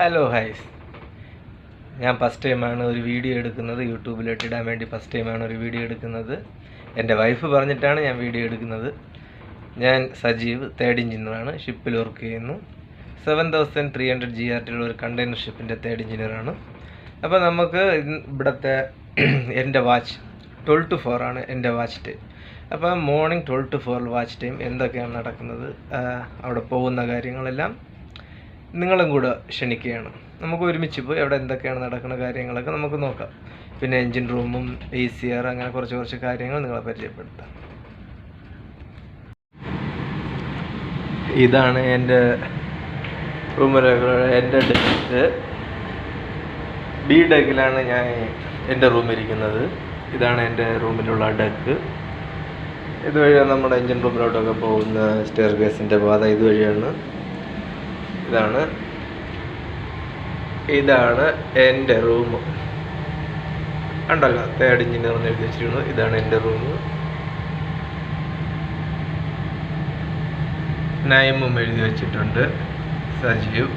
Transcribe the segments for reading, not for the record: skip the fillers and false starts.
Hello ഹൈസ്, ഞാൻ first ടൈമാണ് ഒരു വീഡിയോ എടുക്കുന്നത്. യൂട്യൂബിലോട്ട് ഇടാൻ വേണ്ടി ഫസ്റ്റ് ടൈമാണ് ഒരു വീഡിയോ എടുക്കുന്നത്. എൻ്റെ വൈഫ് പറഞ്ഞിട്ടാണ് ഞാൻ വീഡിയോ എടുക്കുന്നത്. ഞാൻ സജീവ്, തേർഡ് എഞ്ചിനീയറാണ്. ഷിപ്പിൽ വർക്ക് ചെയ്യുന്നു. 7300 GRT ഒരു കണ്ടെയ്നർ ഷിപ്പിൻ്റെ തേർഡ് എഞ്ചിനീയറാണ്. അപ്പോൾ നമുക്ക് ഇവിടുത്തെ എൻ്റെ വാച്ച് 12 to 4 ആണ് എൻ്റെ വാച്ച് ടൈം. അപ്പോൾ മോർണിംഗ് 12 to 4 വാച്ച് ടൈം എന്തൊക്കെയാണ് നടക്കുന്നത്, അവിടെ പോകുന്ന കാര്യങ്ങളെല്ലാം നിങ്ങളും കൂടെ ക്ഷണിക്കുകയാണ്. നമുക്ക് ഒരുമിച്ച് പോയി അവിടെ എന്തൊക്കെയാണ് നടക്കുന്ന കാര്യങ്ങളൊക്കെ നമുക്ക് നോക്കാം. പിന്നെ എൻജിൻ റൂമും ACR അങ്ങനെ കുറച്ച് കാര്യങ്ങൾ നിങ്ങളെ പരിചയപ്പെടുത്താം. ഇതാണ് എൻ്റെ റൂമിലുള്ള എൻ്റെ ഡെക്ക്. B ഡെക്കിലാണ് ഞാൻ എൻ്റെ റൂമിരിക്കുന്നത്. ഇതാണ് എൻ്റെ റൂമിലുള്ള ഡെക്ക്. ഇതുവഴിയാണ് നമ്മുടെ എൻജിൻ റൂമിലോട്ടൊക്കെ പോകുന്ന സ്റ്റെയർ കേസിൻ്റെ പാത ഇതുവഴിയാണ്. ഇതാണ് എൻ്റെ റൂം. ഉണ്ടല്ലോ, തേർഡ് എഞ്ചിനീയർ എന്ന് എഴുതി വെച്ചിരിക്കുന്നു. ഇതാണ് എൻ്റെ റൂം. നൈമും എഴുതി വെച്ചിട്ടുണ്ട്, സജീവ്.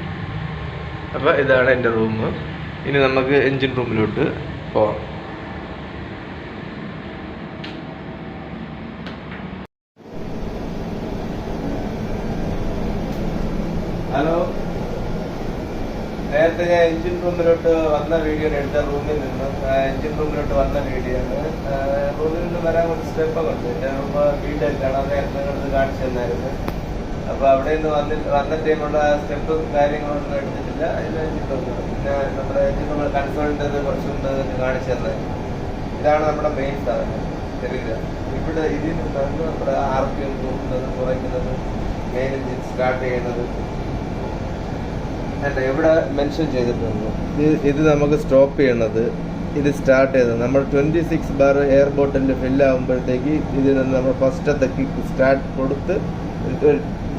അപ്പോൾ ഇതാണ് എൻ്റെ റൂം. ഇനി നമുക്ക് എൻജിൻ റൂമിലോട്ട് പോകാം. ഹലോ, നേരത്തെ ഞാൻ എൻജിൻ റൂമിലോട്ട് വന്ന വീഡിയോ എടുത്ത റൂമിൽ നിന്ന് എൻജിൻ റൂമിലോട്ട് വന്ന വീഡിയോ ആണ്. റൂമിൽ നിന്ന് വരാൻ കുറച്ച് സ്റ്റെപ്പൊക്കെ ഉണ്ട്. എൻ്റെ റൂം വീട്ടിലാണ്, അത് നിങ്ങളത് കാണിച്ചു തന്നായിരുന്നു. അപ്പോൾ അവിടെ നിന്ന് വന്ന ടൈമുള്ള സ്റ്റെപ്പും കാര്യങ്ങളൊന്നും എടുത്തിട്ടില്ല. അതിൽ എൻജിൻ റൂം, പിന്നെ നമ്മുടെ എൻജിൻ റൂമിൽ കൺസോളിൻ്റെ കുറച്ചുകൊണ്ട് കാണിച്ചു തന്നത്. ഇതാണ് നമ്മുടെ മെയിൻ സാധനം. ശരിയില്ല, ഇവിടെ ഇതിൽ നിന്നാണ് നമ്മുടെ RPM കൂട്ടുന്നത്, കുറയ്ക്കുന്നത്, മെയിൻ എൻജിൻ സ്റ്റാർട്ട് ചെയ്യുന്നത്. അല്ല, ഇവിടെ മെൻഷൻ ചെയ്തിട്ടുണ്ട്. ഇത് നമുക്ക് സ്റ്റോപ്പ് ചെയ്യണത്, ഇത് സ്റ്റാർട്ട് ചെയ്തത് നമ്മൾ 26 ബാർ എയർ ബോട്ടിൽ ഫില്ലാകുമ്പോഴത്തേക്ക് ഇതിൽ നിന്ന് നമ്മൾ ഫസ്റ്റത്തെ കിക്ക് സ്റ്റാർട്ട് കൊടുത്ത്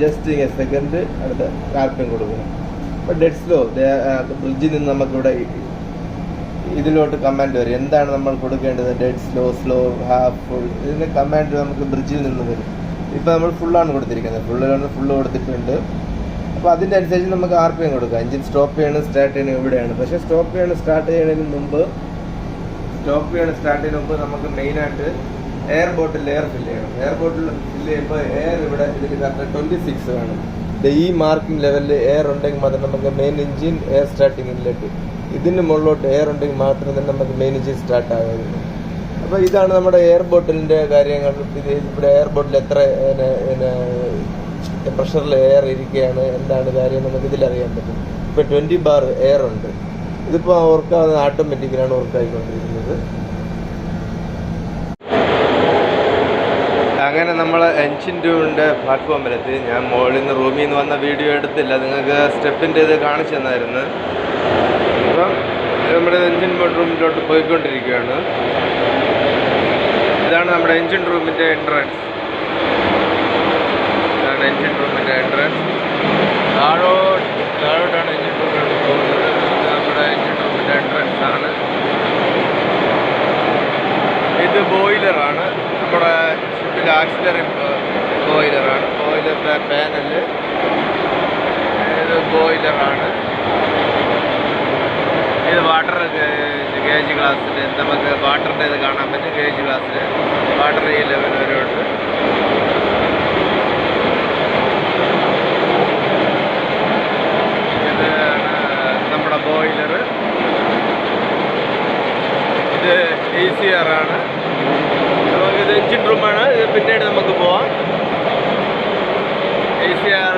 ജസ്റ്റ് സെക്കൻഡ് അടുത്ത RPM കൊടുക്കണം. അപ്പോൾ ഡെഡ് സ്ലോ ബ്രിഡ്ജിൽ നിന്ന് നമുക്കിവിടെ ഇതിലോട്ട് കമാൻഡ് വരും. എന്താണ് നമ്മൾ കൊടുക്കേണ്ടത്, dead slow, slow, half, full, ഇതിന് കമാൻഡ് നമുക്ക് ബ്രിഡ്ജിൽ നിന്ന് വരും. ഇപ്പോൾ നമ്മൾ ഫുള്ളാണ് കൊടുത്തിരിക്കുന്നത്. ഫുള്ള് കൊടുത്തിട്ടുണ്ട്. അപ്പോൾ അതിൻ്റെ അനുസരിച്ച് നമുക്ക് RPM കൊടുക്കാം. എഞ്ചിൻ സ്റ്റോപ്പ് ചെയ്യണം, സ്റ്റാർട്ട് ചെയ്യണം ഇവിടെയാണ്. പക്ഷേ സ്റ്റോപ്പ് ചെയ്യണം സ്റ്റാർട്ട് ചെയ്യുന്നതിന് മുമ്പ് നമുക്ക് മെയിനായിട്ട് എയർ ബോട്ടിൽ എയർ ഫില്ല് ചെയ്യണം. എയർ ബോട്ടിൽ ഫില്ല് ചെയ്യുമ്പോൾ എയർ ഇവിടെ ഇതിൽ കറക്റ്റ് 26 വേണം. ഈ മാർക്കിംഗ് ലെവലിൽ എയർ ഉണ്ടെങ്കിൽ മാത്രം നമുക്ക് മെയിൻ എഞ്ചിൻ എയർ സ്റ്റാർട്ടിങ്ങിലേക്ക്, ഇതിന് മുകളിലോട്ട് എയർ ഉണ്ടെങ്കിൽ മാത്രം തന്നെ നമുക്ക് മെയിൻ എഞ്ചിൻ സ്റ്റാർട്ട് ആകുന്നത്. അപ്പോൾ ഇതാണ് നമ്മുടെ എയർ ബോട്ടിലിൻ്റെ കാര്യങ്ങൾ. ഇവിടെ എയർ ബോട്ടിൽ എത്ര പ്രഷറിൽ എയർ ഇരിക്കുകയാണ്, എന്താണ് കാര്യം നമുക്ക് ഇതിലറിയാൻ പറ്റും. ഇപ്പോൾ 20 ബാർ എയർ ഉണ്ട്. ഇതിപ്പോൾ വർക്കാവുന്നത് ഓട്ടോമാറ്റിക്കലാണ് വർക്കായിക്കൊണ്ടിരിക്കുന്നത്. അങ്ങനെ നമ്മൾ എൻജിൻ റൂമിൻ്റെ പ്ലാറ്റ്ഫോമിലെത്തി. ഞാൻ മുകളിൽ നിന്ന് റൂമിൽ നിന്ന് വന്ന വീഡിയോ എടുത്തില്ല, നിങ്ങൾക്ക് സ്റ്റെപ്പിൻ്റെ ഇത് കാണിച്ചു തന്നായിരുന്നു. അപ്പം നമ്മുടെ എൻജിൻ റൂമിലോട്ട് പോയിക്കൊണ്ടിരിക്കുകയാണ്. ഇതാണ് നമ്മുടെ എൻജിൻ റൂമിൻ്റെ എൻട്രൻസ്. എൻജിൻ റൂമിൻ്റെ എൻട്രൻസ് താഴോട്ടാണ് എൻജിൻ റൂമിലോട്ട് പോകുന്നത്. ഇത് നമ്മുടെ എൻജിൻ റൂമിൻ്റെ എൻട്രൻസ് ആണ്. ഇത് ബോയിലറാണ്, നമ്മുടെ ഷിപ്പിൽ ആക്സിലറി ബോയിലറാണ്. ബോയിലറിൻ്റെ പാനല് ഇത് ബോയിലറാണ്. ഇത് വാട്ടർ ഗേജ് ഗ്ലാസ്സിൽ നമുക്ക് വാട്ടറിൻ്റെ ഇത് കാണാൻ പറ്റും. ഗേജ് ഗ്ലാസ്സിൽ വാട്ടർ ഈ ലെവൽ വരെ ഉണ്ട്. ബോയിലർ ഇത് ACR ആണ്. നമുക്കിത് എൻജിൻ റൂമാണ്. ഇത് പിന്നീട് നമുക്ക് പോവാം. ACR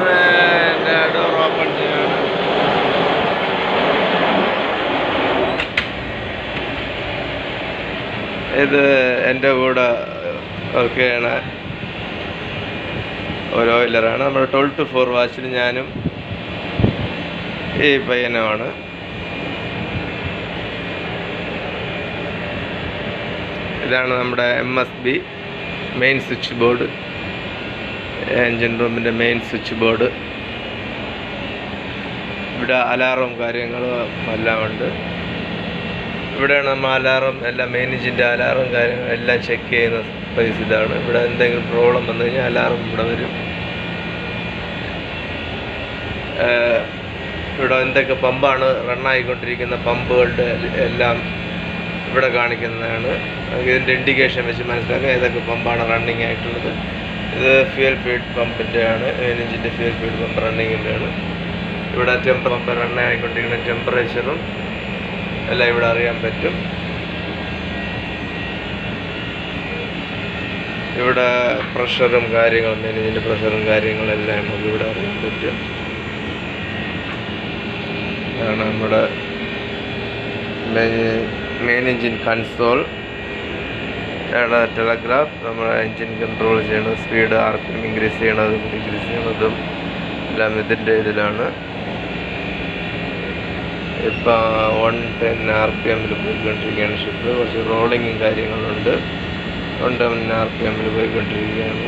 ഡോർ ഓപ്പൺ ചെയ്യാണ്. ഇത് എൻ്റെ കൂടെ ഒക്കെയാണ് ഒരു ഓയിലറാണ്. നമ്മുടെ 12 to 4 വാച്ചിൽ ഞാനും ഈ പയ്യനുമാണ്. ഇതാണ് നമ്മുടെ MSB main switch board, engine റൂമിൻ്റെ മെയിൻ സ്വിച്ച് ബോർഡ്. ഇവിടെ അലാറവും കാര്യങ്ങളും എല്ലാം ഉണ്ട്. ഇവിടെയാണ് നമ്മൾ അലാറം എല്ലാം, മെയിൻ എഞ്ചിൻ്റെ അലാറവും കാര്യങ്ങളും എല്ലാം ചെക്ക് ചെയ്യുന്ന സ്പേസ് ഇതാണ്. ഇവിടെ എന്തെങ്കിലും പ്രോബ്ലം വന്നു കഴിഞ്ഞാൽ അലാറം ഇവിടെ വരും. ഇവിടെ എന്തൊക്കെ പമ്പാണ് റണ്ണായിക്കൊണ്ടിരിക്കുന്ന പമ്പുകളുടെ എല്ലാം ഇവിടെ കാണിക്കുന്നതാണ്. ഇതിൻ്റെ ഇൻഡിക്കേഷൻ വെച്ച് മനസ്സിലാക്കുക ഏതൊക്കെ പമ്പാണ് റണ്ണിങ് ആയിട്ടുള്ളത്. ഇത് ഫ്യൂൽ ഫീഡ് പമ്പിൻ്റെ ആണ്, എഞ്ചിൻ്റെ ഫ്യൂൽ ഫീഡ് പമ്പ് റണ്ണിങ്ങിൻ്റെ ആണ്. ഇവിടെ പമ്പ് റണ്ണായിക്കൊണ്ടിരിക്കുന്ന ടെമ്പറേച്ചറും എല്ലാം ഇവിടെ അറിയാൻ പറ്റും. ഇവിടെ പ്രഷറും കാര്യങ്ങളും, എഞ്ചിൻ്റെ പ്രഷറും കാര്യങ്ങളെല്ലാം നമുക്ക് ഇവിടെ അറിയാൻ പറ്റും. ഇതാണ് നമ്മുടെ മെയിൻ എഞ്ചിൻ കൺസോൾ. ടെലഗ്രാഫ് നമ്മുടെ എഞ്ചിൻ കൺട്രോൾ ചെയ്യണത്, സ്പീഡ് RPM ഇൻക്രീസ് ചെയ്യണതും ഡിക്രീസ് ചെയ്യണതും എല്ലാം ഇതിൻ്റെ ഇതിലാണ്. ഇപ്പം 110 RPM പോയിക്കൊണ്ടിരിക്കുകയാണ് ഷിപ്പ്. കുറച്ച് റോളിങ്ങും കാര്യങ്ങളുണ്ട്. 110 RPM പോയിക്കൊണ്ടിരിക്കുകയാണ്.